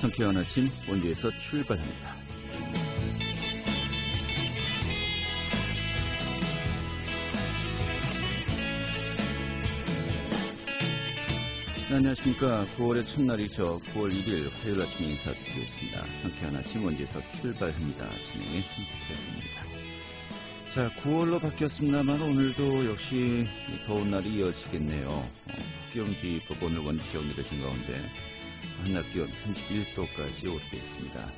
상쾌한 아침 원주에서 출발합니다. 네, 안녕하십니까. 9월의 첫날이죠. 9월 1일 화요일 아침 인사드리겠습니다. 상쾌한 아침 원주에서 출발합니다. 진행의 김태훈입니다. 자, 9월로 바뀌었습니다만 오늘도 역시 더운 날이 이어지겠네요. 폭염주의법 오늘 원주시에 내려진 가운데 한낮 기온 31도까지 오르게 있습니다.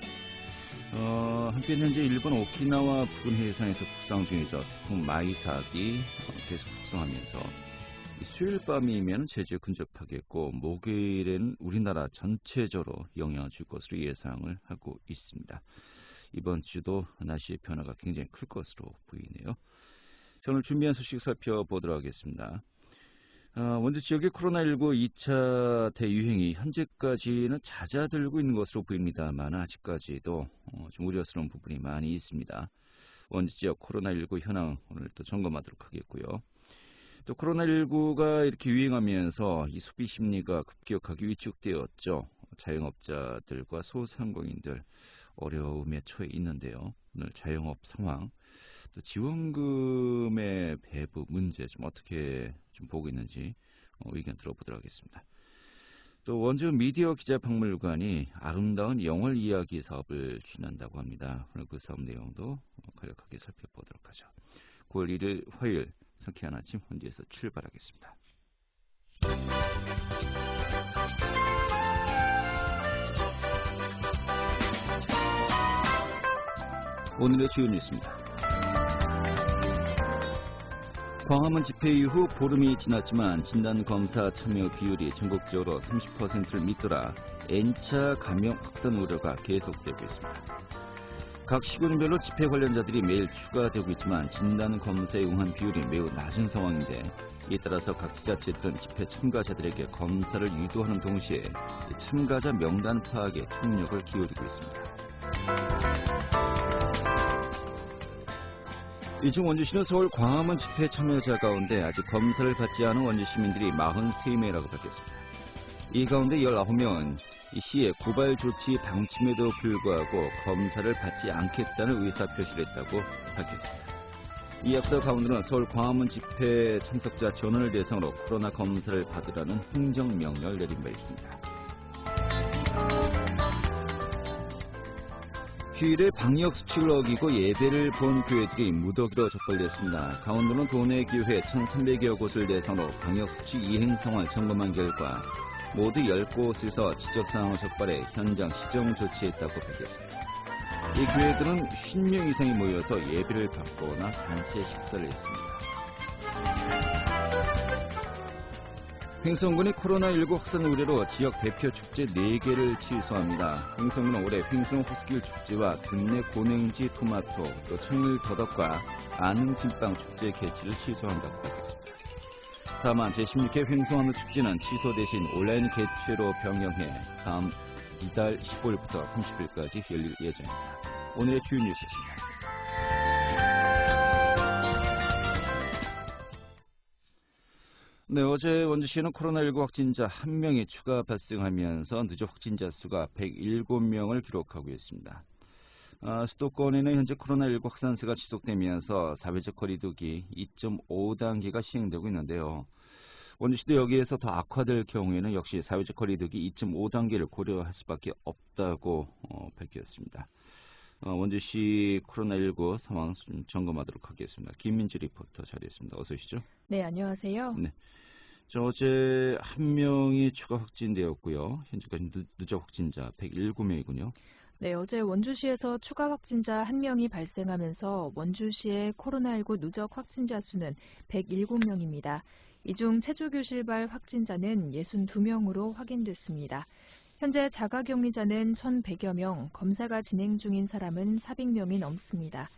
한편 현재 일본 오키나와 부근 해상에서 북상 중이죠. 태풍 마이삭이 계속 북상하면서 수요일 밤이면 제주에 근접하겠고 목요일에는 우리나라 전체적으로 영향을 줄 것으로 예상을 하고 있습니다. 이번 주도 날씨의 변화가 굉장히 클 것으로 보이네요. 자, 오늘 준비한 소식 살펴보도록 하겠습니다. 원주 지역의 코로나19 2차 대유행이 현재까지는 잦아들고 있는 것으로 보입니다만 아직까지도 좀 우려스러운 부분이 많이 있습니다. 원주 지역 코로나19 현황 오늘 또 점검하도록 하겠고요. 또 코로나19가 이렇게 유행하면서 이 소비 심리가 급격하게 위축되었죠. 자영업자들과 소상공인들 어려움에 처해 있는데요. 오늘 자영업 상황, 또 지원금의 배부 문제 좀 어떻게 좀 보고 있는지 의견 들어보도록 하겠습니다. 또 원주 미디어 기자박물관이 아름다운 영월 이야기 사업을 추진한다고 합니다. 오늘 그 사업 내용도 간략하게 살펴보도록 하죠. 9월 1일 화요일 상쾌한 아침 원주에서 출발하겠습니다. 오늘의 주요 뉴스입니다. 광화문 집회 이후 보름이 지났지만 진단검사 참여 비율이 전국적으로 30%를 밑돌아 N차 감염 확산 우려가 계속되고 있습니다. 각 시군별로 집회 관련자들이 매일 추가되고 있지만 진단검사에 응한 비율이 매우 낮은 상황인데 이에 따라서 각 지자체들은 집회 참가자들에게 검사를 유도하는 동시에 참가자 명단 파악에 총력을 기울이고 있습니다. 이중 원주시는 서울 광화문 집회 참여자 가운데 아직 검사를 받지 않은 원주 시민들이 43명이라고 밝혔습니다. 이 가운데 19명은 이 시의 고발 조치 방침에도 불구하고 검사를 받지 않겠다는 의사표시를 했다고 밝혔습니다. 이 앞서 강원도는 서울 광화문 집회 참석자 전원을 대상으로 코로나 검사를 받으라는 행정명령을 내린 바 있습니다. 휴일에 방역수칙을 어기고 예배를 본 교회들이 무더기로 적발됐습니다. 강원도는 도내 교회 1,300여 곳을 대상으로 방역수칙 이행 상황을 점검한 결과 모두 10곳에서 지적사항을 적발해 현장 시정 조치했다고 밝혔습니다. 이 교회들은 50명 이상이 모여서 예배를 받거나 단체 식사를 했습니다. 횡성군이 코로나19 확산 우려로 지역 대표 축제 4개를 취소합니다. 횡성군은 올해 횡성 호스길 축제와 근내 고냉지 토마토, 또 청일 더덕과 안흥 찐빵 축제 개최를 취소한다고 밝혔습니다. 다만 제16회 횡성한우 축제는 취소 대신 온라인 개최로 변경해 다음 이달 15일부터 30일까지 열릴 예정입니다. 오늘의 주요 뉴스입니다. 네, 어제 원주시는 코로나19 확진자 1명이 추가 발생하면서 누적 확진자 수가 107명을 기록하고 있습니다. 수도권에는 현재 코로나19 확산세가 지속되면서 사회적 거리두기 2.5단계가 시행되고 있는데요. 원주시도 여기에서 더 악화될 경우에는 역시 사회적 거리두기 2.5단계를 고려할 수밖에 없다고 밝혔습니다. 원주시 코로나19 상황 점검하도록 하겠습니다. 김민주 리포터 자리했습니다. 어서 오시죠. 네, 안녕하세요. 네. 어제 1명이 추가 확진되었고요. 현재까지 누적 확진자 107명이군요. 네, 어제 원주시에서 추가 확진자 1명이 발생하면서 원주시의 코로나19 누적 확진자 수는 107명입니다. 이 중 체조교실발 확진자는 62명으로 확인됐습니다. 현재 자가격리자는 1,100여 명, 검사가 진행 중인 사람은 400명이 넘습니다.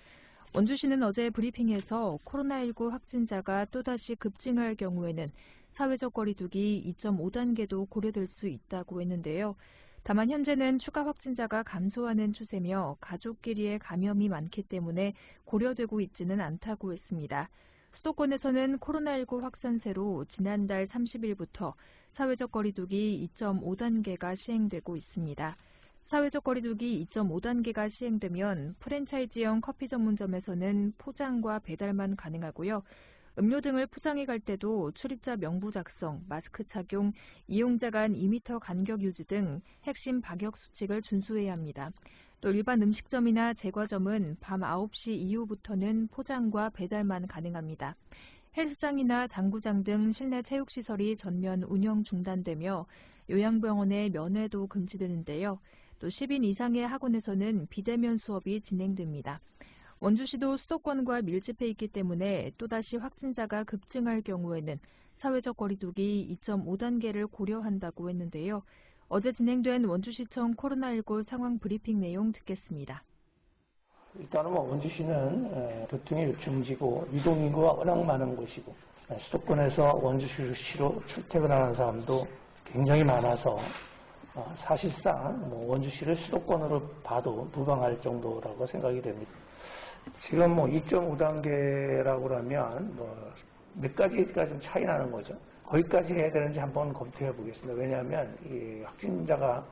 원주시는 어제 브리핑에서 코로나19 확진자가 또다시 급증할 경우에는 사회적 거리두기 2.5단계도 고려될 수 있다고 했는데요. 다만 현재는 추가 확진자가 감소하는 추세며 가족끼리의 감염이 많기 때문에 고려되고 있지는 않다고 했습니다. 수도권에서는 코로나19 확산세로 지난달 30일부터 사회적 거리두기 2.5단계가 시행되고 있습니다. 사회적 거리두기 2.5단계가 시행되면 프랜차이즈형 커피 전문점에서는 포장과 배달만 가능하고요. 음료 등을 포장해 갈 때도 출입자 명부 작성, 마스크 착용, 이용자 간 2m 간격 유지 등 핵심 방역 수칙을 준수해야 합니다. 또 일반 음식점이나 제과점은 밤 9시 이후부터는 포장과 배달만 가능합니다. 헬스장이나 당구장 등 실내 체육시설이 전면 운영 중단되며 요양병원의 면회도 금지되는데요. 또 10인 이상의 학원에서는 비대면 수업이 진행됩니다. 원주시도 수도권과 밀집해 있기 때문에 또다시 확진자가 급증할 경우에는 사회적 거리두기 2.5단계를 고려한다고 했는데요. 어제 진행된 원주시청 코로나19 상황 브리핑 내용 듣겠습니다. 일단은 원주시는 교통이 중지고 유동인구가 워낙 많은 곳이고 수도권에서 원주시로 출퇴근하는 사람도 굉장히 많아서 사실상 원주시를 수도권으로 봐도 무방할 정도라고 생각이 됩니다. 지금 2.5단계라고 하면 몇 가지가 좀 차이 나는 거죠. 거기까지 해야 되는지 한번 검토해 보겠습니다. 왜냐하면 이 확진자가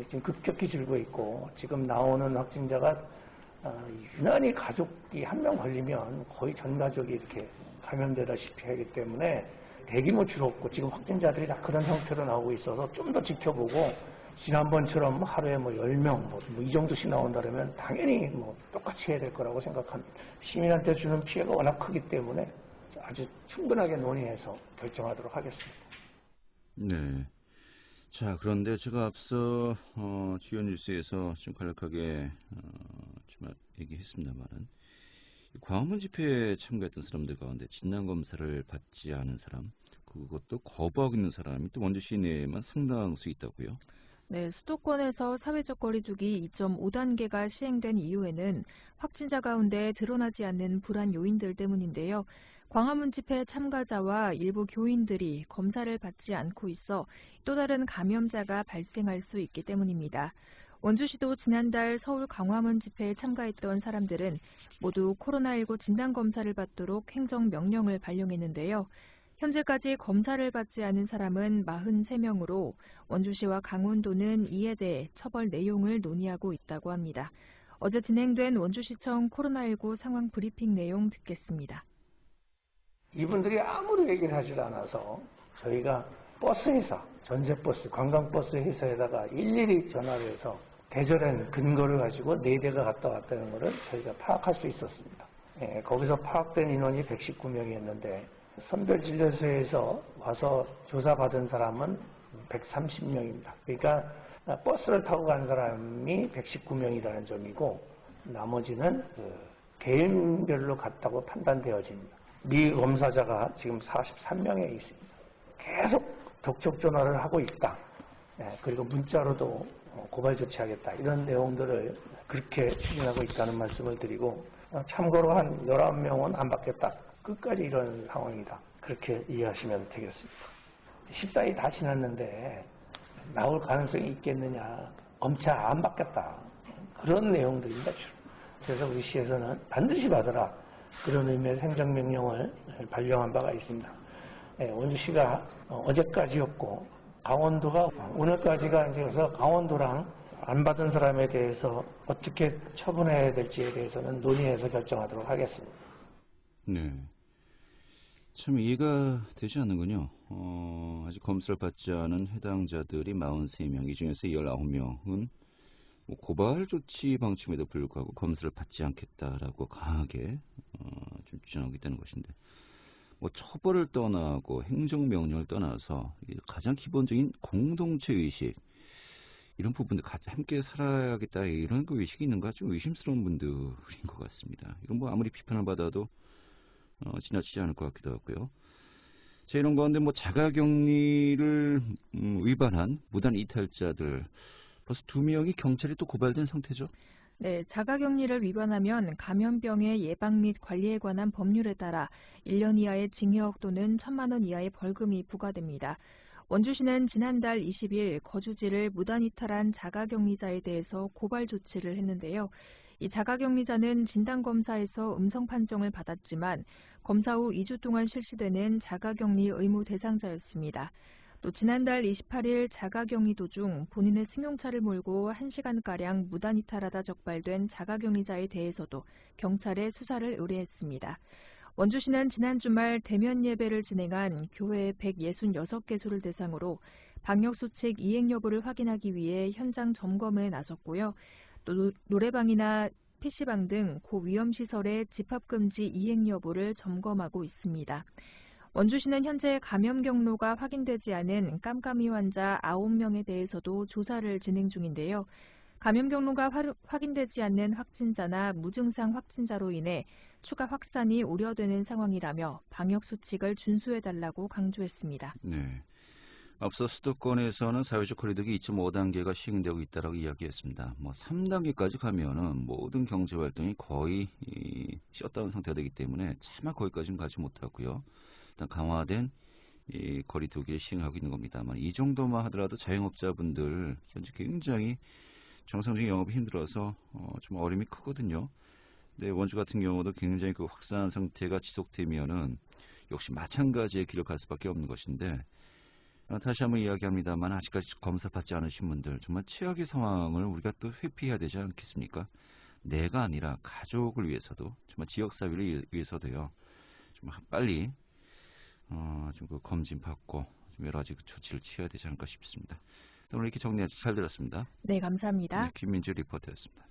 지금 급격히 줄고 있고 지금 나오는 확진자가 유난히 가족이 한 명 걸리면 거의 전 가족이 이렇게 감염되다시피 하기 때문에 대규모 줄었고 지금 확진자들이 다 그런 형태로 나오고 있어서 좀 더 지켜보고 지난번처럼 하루에 10명 이 정도씩 나온다면 당연히 똑같이 해야 될 거라고 생각합니다. 시민한테 주는 피해가 워낙 크기 때문에 아주 충분하게 논의해서 결정하도록 하겠습니다. 네. 자, 그런데 제가 앞서 주요 뉴스에서 좀 간략하게 좀 얘기했습니다만은 광화문 집회에 참가했던 사람들 가운데 진단검사를 받지 않은 사람, 그것도 거부하고 있는 사람이 또 원주시 내에만 상당수 있다고요? 네, 수도권에서 사회적 거리두기 2.5단계가 시행된 이후에는 확진자 가운데 드러나지 않는 불안 요인들 때문인데요. 광화문 집회 참가자와 일부 교인들이 검사를 받지 않고 있어 또 다른 감염자가 발생할 수 있기 때문입니다. 원주시도 지난달 서울 광화문 집회에 참가했던 사람들은 모두 코로나19 진단검사를 받도록 행정명령을 발령했는데요. 현재까지 검사를 받지 않은 사람은 43명으로 원주시와 강원도는 이에 대해 처벌 내용을 논의하고 있다고 합니다. 어제 진행된 원주시청 코로나19 상황 브리핑 내용 듣겠습니다. 이분들이 아무도 얘기를 하지 않아서 저희가 버스 회사, 전세버스, 관광버스 회사에다가 일일이 전화를 해서 대절한 근거를 가지고 4대가 갔다 왔다는 것을 저희가 파악할 수 있었습니다. 거기서 파악된 인원이 119명이었는데 선별진료소에서 와서 조사받은 사람은 130명입니다. 그러니까 버스를 타고 간 사람이 119명이라는 점이고 나머지는 개인별로 갔다고 판단되어집니다. 미검사자가 지금 43명에 있습니다. 계속 독촉 전화를 하고 있다. 그리고 문자로도 고발 조치하겠다. 이런 내용들을 그렇게 추진하고 있다는 말씀을 드리고 참고로 한 11명은 안 받겠다. 끝까지 이런 상황이다. 그렇게 이해하시면 되겠습니다. 14일 다 지났는데 나올 가능성이 있겠느냐. 검찰 안 받겠다. 그런 내용들입니다. 그래서 우리 시에서는 반드시 받으라. 그런 의미의 행정명령을 발령한 바가 있습니다. 원주시가 어제까지였고 강원도가 오늘까지가 이제서 강원도랑 안 받은 사람에 대해서 어떻게 처분해야 될지에 대해서는 논의해서 결정하도록 하겠습니다. 네. 참 이해가 되지 않는군요. 아직 검사를 받지 않은 해당자들이 43명, 이 중에서 19명은 고발 조치 방침에도 불구하고 검사를 받지 않겠다라고 강하게 좀 주장하고 있다는 것인데, 처벌을 떠나고 행정명령을 떠나서 가장 기본적인 공동체 의식, 이런 부분들 같이 함께 살아야겠다, 이런 그 의식이 있는가 좀 의심스러운 분들인 것 같습니다. 이건 아무리 비판을 받아도 지나치지 않을 것 같기도 하고요. 자, 이런 가운데 자가격리를 위반한 무단 이탈자들 벌써 2명이 경찰에 또 고발된 상태죠? 네, 자가격리를 위반하면 감염병의 예방 및 관리에 관한 법률에 따라 1년 이하의 징역 또는 1,000만 원 이하의 벌금이 부과됩니다. 원주시는 지난달 20일 거주지를 무단 이탈한 자가격리자에 대해서 고발 조치를 했는데요. 이 자가격리자는 진단검사에서 음성 판정을 받았지만 검사 후 2주 동안 실시되는 자가격리 의무 대상자였습니다. 또 지난달 28일 자가격리 도중 본인의 승용차를 몰고 1시간가량 무단 이탈하다 적발된 자가격리자에 대해서도 경찰에 수사를 의뢰했습니다. 원주시는 지난 주말 대면 예배를 진행한 교회 166개소를 대상으로 방역수칙 이행 여부를 확인하기 위해 현장 점검에 나섰고요. 또 노래방이나 PC방 등 고위험시설의 집합금지 이행 여부를 점검하고 있습니다. 원주시는 현재 감염 경로가 확인되지 않은 깜깜이 환자 9명에 대해서도 조사를 진행 중인데요. 감염 경로가 확인되지 않는 확진자나 무증상 확진자로 인해 추가 확산이 우려되는 상황이라며 방역 수칙을 준수해달라고 강조했습니다. 네. 앞서 수도권에서는 사회적 거리두기 2.5단계가 시행되고 있다고 이야기했습니다. 3단계까지 가면은 모든 경제 활동이 거의 셧다운 상태가 되기 때문에 차마 거기까지는 가지 못하고요. 일단 강화된 이 거리두기를 시행하고 있는 겁니다만 이 정도만 하더라도 자영업자분들 현재 굉장히 정상적인 영업이 힘들어서 좀 어려움이 크거든요. 네, 원주 같은 경우도 굉장히 그 확산 상태가 지속되면은 역시 마찬가지의 길을 갈 수밖에 없는 것인데 다시 한번 이야기합니다만 아직까지 검사 받지 않으신 분들 정말 최악의 상황을 우리가 또 회피해야 되지 않겠습니까? 내가 아니라 가족을 위해서도 정말 지역 사회를 위해서도요. 좀 빨리 좀 그 검진 받고 좀 여러 가지 조치를 취해야 되지 않을까 싶습니다. 오늘 이렇게 정리해서 잘 들었습니다. 네, 감사합니다. 네, 김민주 리포터였습니다.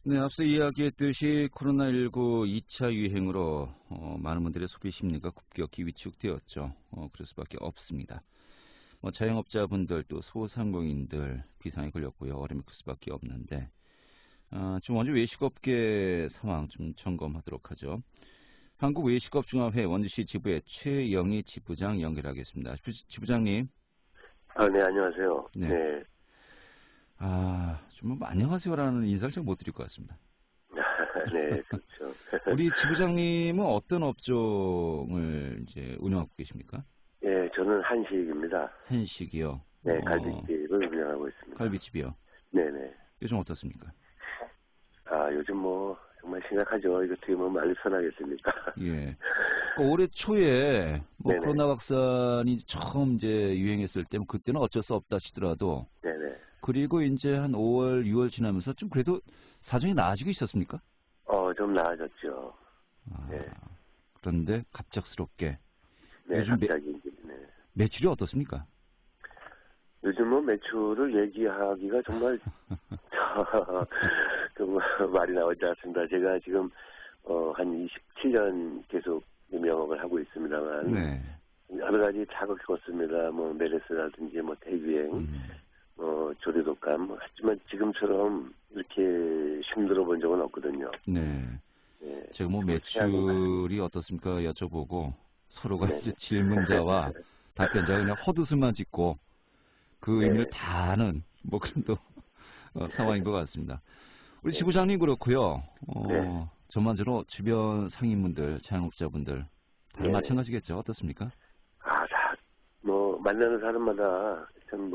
네, 앞서 이야기했듯이 코로나19 2차 유행으로 많은 분들의 소비 심리가 급격히 위축되었죠. 그럴 수밖에 없습니다. 자영업자분들 또 소상공인들 비상에 걸렸고요. 어려움이 클 수밖에 없는데 좀 먼저 외식업계 상황 좀 점검하도록 하죠. 한국외식업종합회 원주시 지부의 최영희 지부장 연결하겠습니다. 지부장님. 네, 안녕하세요. 네. 네. 좀 안녕하세요라는 인사를 잘 못 드릴 것 같습니다. 네, 그렇죠. 우리 지부장님은 어떤 업종을 이제 운영하고 계십니까? 네, 저는 한식입니다. 한식이요? 네, 갈비집을 운영하고 있습니다. 갈비집이요? 네네. 요즘 어떻습니까? 요즘 정말 심각하죠. 이거 어떻게 말로 선하겠습니까? 예. 올해 초에 네네. 코로나 확산이 처음 이제 유행했을 때 그때는 어쩔 수 없다 하시더라도 네네. 그리고 이제 한 5월, 6월 지나면서 좀 그래도 사정이 나아지고 있었습니까? 좀 나아졌죠. 네. 그런데 갑작스럽게 네, 요즘 갑자기 네. 매출이 어떻습니까? 요즘 매출을 얘기하기가 정말 말이 나오지 않습니다. 제가 지금 한 27년 계속 영업을 하고 있습니다만 네. 여러 가지 자극이 컸습니다. 메르스라든지 대유행, 조류독감. 하지만 지금처럼 이렇게 힘들어 본 적은 없거든요. 네. 네. 제가 매출이 어떻습니까 여쭤보고 서로가 이제 질문자와 답변자가 그냥 헛웃음만 짓고 그 의미를 다 아는 그런 또 상황인 것 같습니다. 우리 지부장님 그렇고요. 전반적으로 주변 상인분들, 자영업자분들 다 마찬가지겠죠. 어떻습니까? 만나는 사람마다 참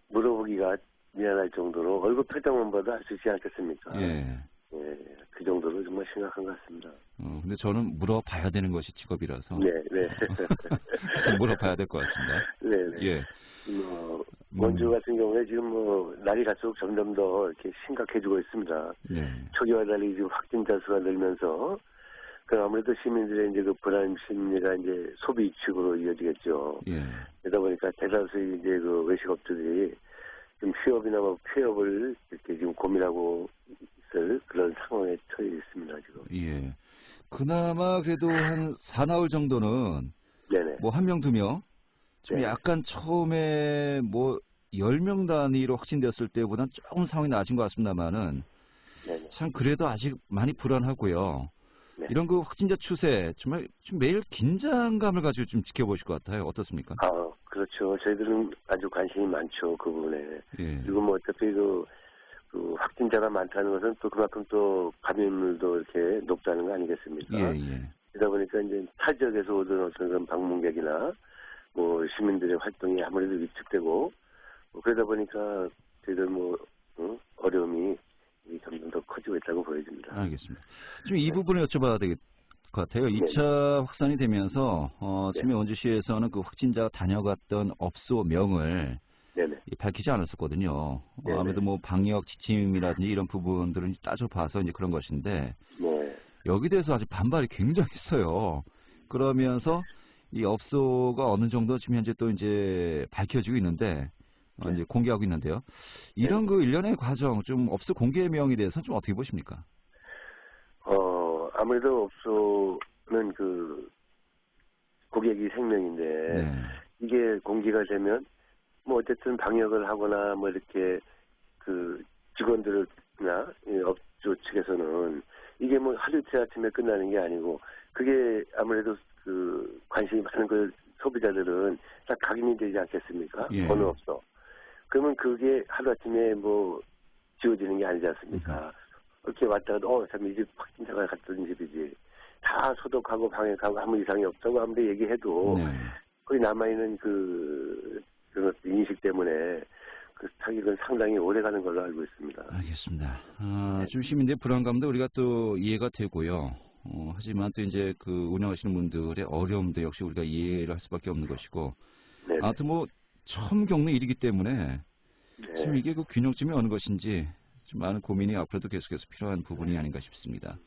물어보기가 미안할 정도로 얼굴 표정만 봐도 알 수 있지 않겠습니까? 예. 예, 그 정도로 정말 심각한 것 같습니다. 근데 저는 물어봐야 되는 것이 직업이라서. 네. 물어봐야 될 것 같습니다. 네. 예. 원주 같은 경우에 지금 날이 갈수록 점점 더 이렇게 심각해지고 있습니다. 네. 초기와 달리 지금 확진자 수가 늘면서 아무래도 시민들의 이제 불안 심리가 이제 소비 위축으로 이어지겠죠. 예. 그러다 보니까 대다수의 이제 외식업들이 좀 휴업이나 폐업을 이렇게 지금 고민하고 있을 그런 상황에 처해 있습니다, 지금. 예. 그나마 그래도 한 4나흘 정도는 네네. 한 명, 2명 좀 약간 처음에 10명 단위로 확진되었을 때보다는 조금 상황이 나아진 것 같습니다만은 참 그래도 아직 많이 불안하고요. 네. 이런 그 확진자 추세 정말 좀 매일 긴장감을 가지고 좀 지켜보실 것 같아요. 어떻습니까? 그렇죠. 저희들은 아주 관심이 많죠, 그 부분에. 예. 그리고 어차피 그 확진자가 많다는 것은 또 그만큼 또 감염률도 이렇게 높다는 거 아니겠습니까? 예. 그러다 보니까 이제 타 지역에서 오던 어떤 그런 방문객이나 시민들의 활동이 아무래도 위축되고 그러다 보니까 저희들 어려움이 점점 더 커지고 있다고 보여집니다. 알겠습니다. 지금 이 부분을 여쭤봐야 될 것 같아요. 2차 확산이 되면서 지금 원주시에서는 그 확진자가 다녀갔던 업소명을 네네. 밝히지 않았었거든요. 네네. 아무래도 뭐 방역 지침이라든지 이런 부분들은 따져봐서 이제 그런 것인데 네. 여기 대해서 아주 반발이 굉장했어요. 그러면서 이 업소가 어느 정도 지금 현재 또 이제 밝혀지고 있는데 이제 공개하고 있는데요. 이런 그 일련의 과정 좀 업소 공개명에 대해서 좀 어떻게 보십니까? 아무래도 업소는 그 고객이 생명인데 네. 이게 공개가 되면 뭐 어쨌든 방역을 하거나 뭐 이렇게 그 직원들이나 업주 측에서는 이게 뭐 하루 이틀 아침에 끝나는 게 아니고 그게 아무래도 그 관심이 많은 그 소비자들은 딱 각인이 되지 않겠습니까? 예. 어느 업소. 그러면 그게 하루 아침에 뭐 지워지는 게 아니지 않습니까? 이렇게 왔다가 참 이 집 확진자가 갔던 집이지. 다 소독하고 방역하고 아무 이상이 없다고 아무리 얘기해도 네. 거기 남아있는 그런 인식 때문에 그 타격은 상당히 오래 가는 걸로 알고 있습니다. 알겠습니다. 좀 시민들의 불안감도 우리가 또 이해가 되고요. 하지만 또 이제 그 운영하시는 분들의 어려움도 역시 우리가 이해를 할 수밖에 없는 것이고. 네네. 아무튼 뭐 처음 겪는 일이기 때문에 네. 지금 이게 그 균형점이 어느 것인지 좀 많은 고민이 앞으로도 계속해서 필요한 부분이 아닌가 싶습니다.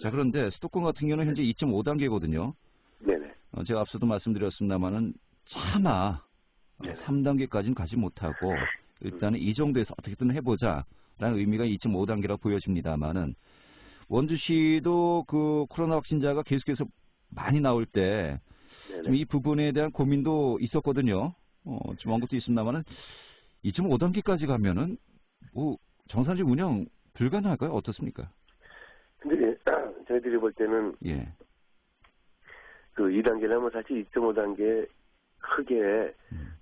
자, 그런데 수도권 같은 경우는 현재 2.5단계거든요. 네네. 제가 앞서도 말씀드렸습니다만은 차마 3단계까지는 가지 못하고 일단은 이 정도에서 어떻게든 해보자라는 의미가 2.5단계라고 보여집니다만은 원주시도 그 코로나 확진자가 계속해서 많이 나올 때 좀 이 부분에 대한 고민도 있었거든요. 좀 언급도 있습니다만은 2.5단계까지 가면은 뭐 정상적 운영 불가능할까요? 어떻습니까? 근데 저희들이 볼 때는 예. 그 2단계라면 사실 2.5단계 크게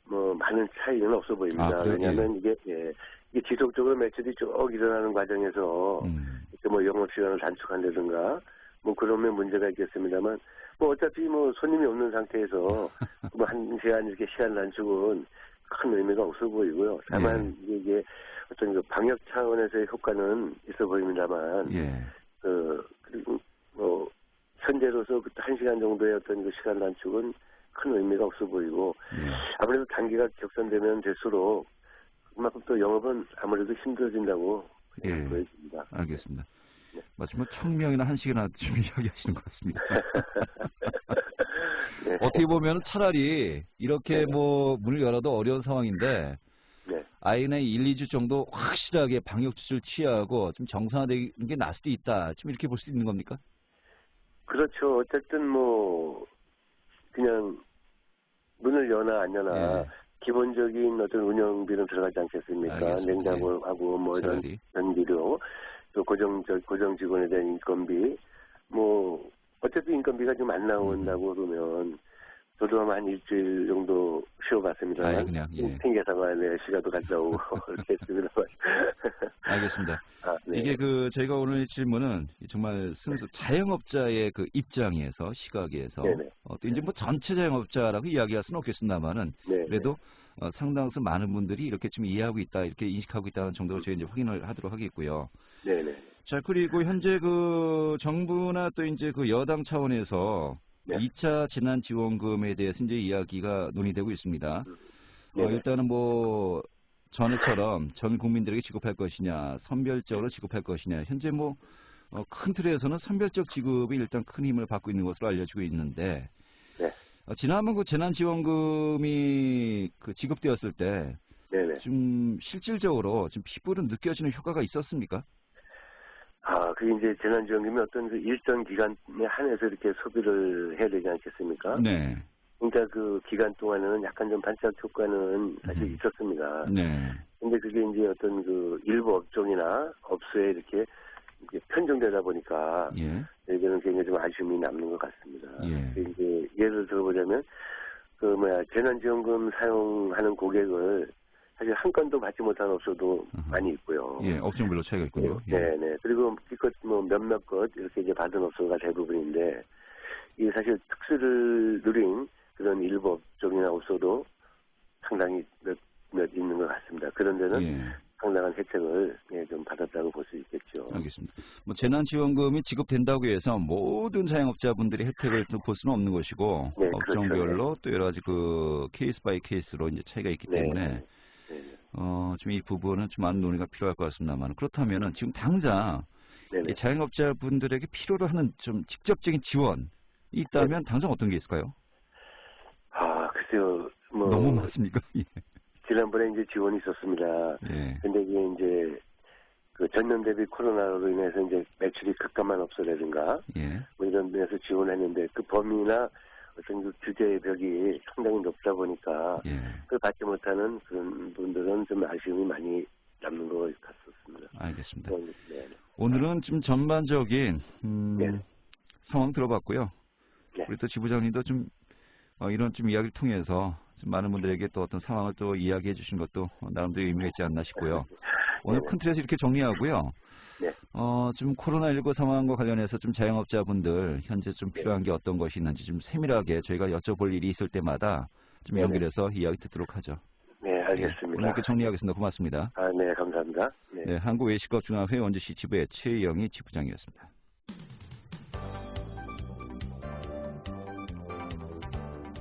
뭐 많은 차이는 없어 보입니다. 왜냐하면 이게 지속적으로 매출이 쭉 일어나는 과정에서 이렇게 뭐 영업 시간을 단축한다든가 뭐 그러면 문제가 있겠습니다만 뭐 어차피 뭐 손님이 없는 상태에서 뭐 1시간 이렇게 시간 단축은 큰 의미가 없어 보이고요. 다만 이게 어떤 그 방역 차원에서의 효과는 있어 보입니다만 그리고 뭐 현재로서 1시간 정도의 어떤 그 시간 단축은 큰 의미가 없어 보이고 아무래도 단계가 격선되면 될수록 그만큼 또 영업은 아무래도 힘들어진다고 보여집니다. 알겠습니다. 마치 뭐 1000명이나 1시간이나 좀 이야기하시는 것 같습니다. 네. 어떻게 보면 차라리 이렇게 뭐 문을 열어도 어려운 상황인데 아예 1, 2주 정도 확실하게 방역 조치를 취하고 좀 정상화되는 게 나을 수도 있다. 지금 이렇게 볼 수 있는 겁니까? 그렇죠. 어쨌든 뭐 그냥 문을 여나 안 여나 기본적인 어떤 운영비는 들어가지 않겠습니까? 알겠습니다. 냉장고하고 뭐 이런 차라리. 전기료 또 고정 직원에 대한 인건비 뭐 어차피 인건비가 좀 안 나온다고 그러면 저도 아마 한 일주일 정도 쉬어봤습니다. 그냥 핑계삼아 시간도 갔다 오고 이렇게 했습니다. 알겠습니다. 네. 이게 그 저희가 오늘 질문은 정말 순수 자영업자의 그 입장에서 시각에서 또 이제 뭐 전체 자영업자라고 이야기할 수는 없겠습니다만은 그래도 상당수 많은 분들이 이렇게 좀 이해하고 있다 이렇게 인식하고 있다는 정도로 저희 이제 확인을 하도록 하겠고요. 네네. 자, 그리고 현재 그 정부나 또 이제 그 여당 차원에서 2차 재난지원금에 대해서 이제 이야기가 논의되고 있습니다. 일단은 뭐 전에처럼 전 국민들에게 지급할 것이냐, 선별적으로 지급할 것이냐. 현재 뭐 큰 틀에서는 선별적 지급이 일단 큰 힘을 받고 있는 것으로 알려지고 있는데, 지난번 그 재난지원금이 그 지급되었을 때, 좀 실질적으로 좀 피부로 느껴지는 효과가 있었습니까? 그게 이제 재난지원금이 어떤 그 일정 기간에 한해서 이렇게 소비를 해야 되지 않겠습니까? 네. 그러니까 그 기간 동안에는 약간 좀 반짝 효과는 사실 있었습니다. 네. 근데 그게 이제 어떤 그 일부 업종이나 업소에 이렇게 편중되다 보니까 여기는 굉장히 좀 아쉬움이 남는 것 같습니다. 이제 예를 들어보자면 재난지원금 사용하는 고객을 사실 한 건도 받지 못한 업소도 많이 있고요. 업종별로 차이가 있군요. 네네. 그리고 기껏 뭐 몇몇 것 이렇게 이제 받은 업소가 대부분인데 이게 사실 특수를 누린 그런 일부 업종이나 업소도 상당히 몇 있는 것 같습니다. 그런 데는 상당한 혜택을 좀 받았다고 볼 수 있겠죠. 알겠습니다. 뭐 재난지원금이 지급된다고 해서 모든 자영업자분들이 혜택을 또 볼 수는 없는 것이고 네, 업종별로 그렇죠. 또 여러 가지 그 케이스 바이 케이스로 이제 차이가 있기 때문에 좀 이 부분은 좀 많은 논의가 필요할 것 같습니다만 그렇다면은 지금 당장 이 자영업자분들에게 필요로 하는 좀 직접적인 지원이 있다면 당장 어떤 게 있을까요? 글쎄요. 뭐 너무 많습니까? 예. 지난번에 이제 지원이 있었습니다. 예. 근데 이게 이제 그 전년 대비 코로나로 인해서 이제 매출이 급감한 업소라든가 예. 뭐 이런 데서 지원했는데 그 범위나 어떤 그 규제의 벽이 상당히 높다 보니까 예. 그걸 받지 못하는 그런 분들은 좀 아쉬움이 많이 남는 것 같습니다. 알겠습니다. 네. 오늘은 좀 전반적인 상황 들어봤고요. 네. 우리 또 지부장님도 좀 이런 좀 이야기를 통해서 좀 많은 분들에게 또 어떤 상황을 또 이야기해 주신 것도 나름대로 의미가 있지 않나 싶고요. 오늘 큰 틀에서 이렇게 정리하고요. 네. 좀 코로나19 상황과 관련해서 좀 자영업자분들 현재 좀 필요한 게 어떤 것이 있는지 좀 세밀하게 저희가 여쭤볼 일이 있을 때마다 좀 연결해서 이야기 듣도록 하죠. 네, 알겠습니다. 오늘 이렇게 정리하겠습니다. 고맙습니다. 네, 감사합니다. 네, 한국외식업중앙회 원주시 지부의 최영희 지부장이었습니다.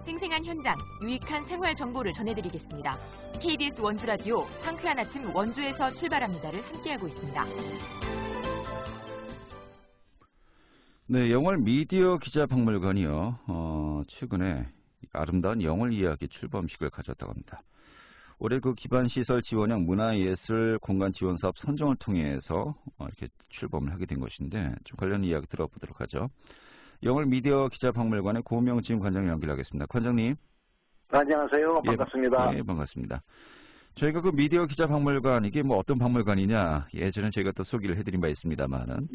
생생한 현장, 유익한 생활 정보를 전해드리겠습니다. KBS 원주라디오 상쾌한 아침 원주에서 출발합니다를 함께하고 있습니다. 네, 영월 미디어 기자박물관이요. 최근에 아름다운 영월 이야기 출범식을 가졌다고 합니다. 올해 그 기반시설 지원형 문화예술 공간 지원 사업 선정을 통해서 이렇게 출범을 하게 된 것인데 좀 관련 이야기 들어보도록 하죠. 영월 미디어 기자박물관의 고명진 관장 연결하겠습니다. 관장님. 안녕하세요. 반갑습니다. 예, 반갑습니다. 저희가 그 미디어 기자박물관 이게 뭐 어떤 박물관이냐 예전에 저희가 또 소개를 해드린 바 있습니다만은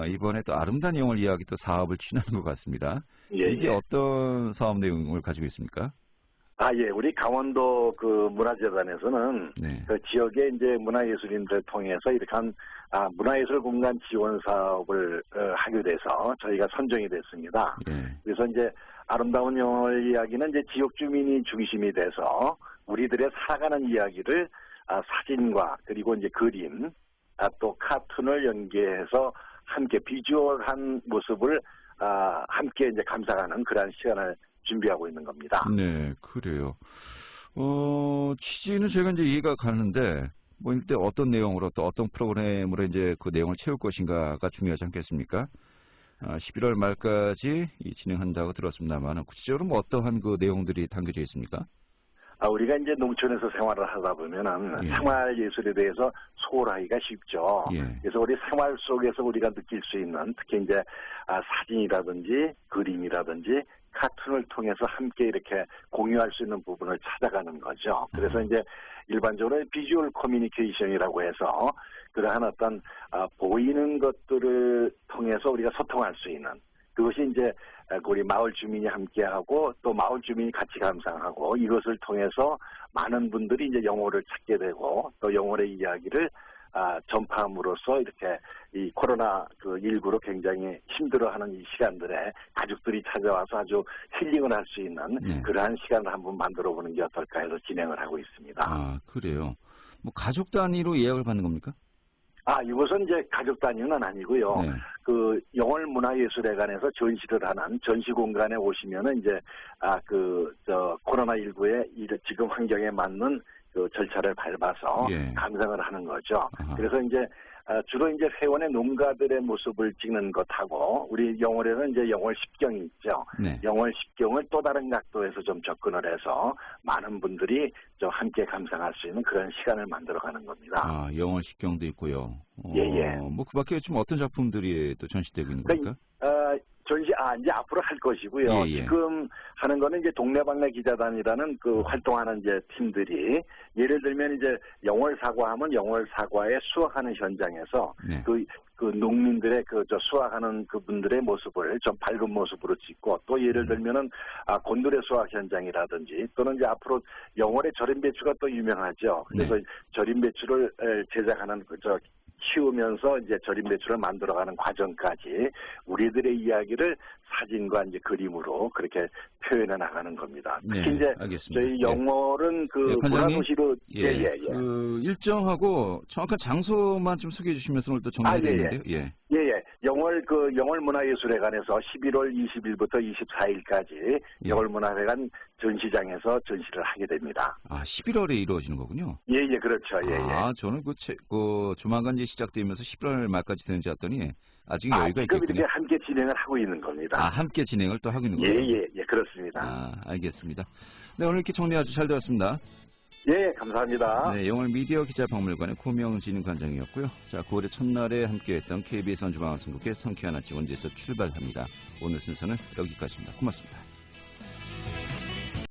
이번에 또 아름다운 영월 이야기 또 사업을 추진하는 것 같습니다. 이게 어떤 사업 내용을 가지고 있습니까? 우리 강원도 그 문화재단에서는 그 지역의 이제 문화예술인들을 통해서 이렇게 한 문화예술 공간 지원 사업을 하게 돼서 저희가 선정이 됐습니다. 그래서 이제 아름다운 영월 이야기는 이제 지역 주민이 중심이 돼서 우리들의 살아가는 이야기를 사진과 그리고 이제 그림, 또 카툰을 연계해서 함께 비주얼한 모습을 함께 이제 감상하는 그러한 시간을 준비하고 있는 겁니다. 네, 그래요. 취지는 제가 이제 이해가 가는데, 뭐, 이때 어떤 내용으로 또 어떤 프로그램으로 이제 그 내용을 채울 것인가가 중요하지 않겠습니까? 11월 말까지 진행한다고 들었습니다만, 구체적으로 뭐 어떠한 그 내용들이 담겨져 있습니까? 우리가 이제 농촌에서 생활을 하다 보면은 생활 예술에 대해서 소홀하기가 쉽죠. 그래서 우리 생활 속에서 우리가 느낄 수 있는 특히 이제 사진이라든지 그림이라든지 카툰을 통해서 함께 이렇게 공유할 수 있는 부분을 찾아가는 거죠. 그래서 이제 일반적으로 비주얼 커뮤니케이션이라고 해서 그러한 어떤 보이는 것들을 통해서 우리가 소통할 수 있는 그것이 이제 우리 마을 주민이 함께하고 또 마을 주민이 같이 감상하고 이것을 통해서 많은 분들이 이제 영월을 찾게 되고 또 영월의 이야기를 전파함으로써 이렇게 이 코로나 그 19로 굉장히 힘들어하는 이 시간들에 가족들이 찾아와서 아주 힐링을 할 수 있는 그러한 시간을 한번 만들어보는 게 어떨까 해서 진행을 하고 있습니다. 그래요. 뭐 가족 단위로 예약을 받는 겁니까? 이것은 이제 가족 단위는 아니고요. 그 영월 문화예술회관에서 전시를 하는 전시 공간에 오시면은 이제 코로나19의 지금 환경에 맞는 그 절차를 밟아서 감상을 하는 거죠. 그래서 이제 주로 이제 회원의 농가들의 모습을 찍는 것하고 우리 영월에는 이제 영월 십경이 있죠. 영월 십경을 또 다른 각도에서 좀 접근을 해서 많은 분들이 좀 함께 감상할 수 있는 그런 시간을 만들어가는 겁니다. 영월 십경도 있고요. 뭐 그밖에 좀 어떤 작품들이 또 전시되고 있는 겁니까? 전시 이제 앞으로 할 것이고요. 지금 하는 거는 이제 동네방네 기자단이라는 그 활동하는 이제 팀들이 예를 들면 이제 영월 사과하면 영월 사과에 수확하는 현장에서 그 농민들의 수확하는 그분들의 모습을 좀 밝은 모습으로 찍고 또 예를 들면은 곤드레 수확 현장이라든지 또는 이제 앞으로 영월의 절임 배추가 또 유명하죠. 그래서 절임 배추를 제작하는 키우면서 이제 저림 매출을 만들어가는 과정까지 우리들의 이야기를 사진과 이제 그림으로 그렇게 표현해 나가는 겁니다. 특히 이제 알겠습니다. 저희 영월은 그 문화도시로 그 일정하고 정확한 장소만 좀 소개해 주시면서 오늘 또 정리해 있는데요. 영월 문화예술회관에서 11월 20일부터 24일까지 영월 문화회관 전시장에서 전시를 하게 됩니다. 11월에 이루어지는 거군요. 그렇죠. 저는 그 조만간 이제 시작되면서 11월 말까지 되는 줄 알았더니 아직 여유가 있겠군요. 이렇게 함께 진행을 하고 있는 겁니다. 함께 진행을 또 하고 있는 거군요. 그렇습니다. 알겠습니다. 네, 오늘 이렇게 정리 아주 잘 되었습니다. 감사합니다. 네, 영월 미디어 기자박물관의 고명진 관장이었고요. 자, 9월의 첫날에 함께했던 KBS 원주방송국의 상쾌한 아침 원주에서 출발합니다. 오늘 순서는 여기까지입니다. 고맙습니다.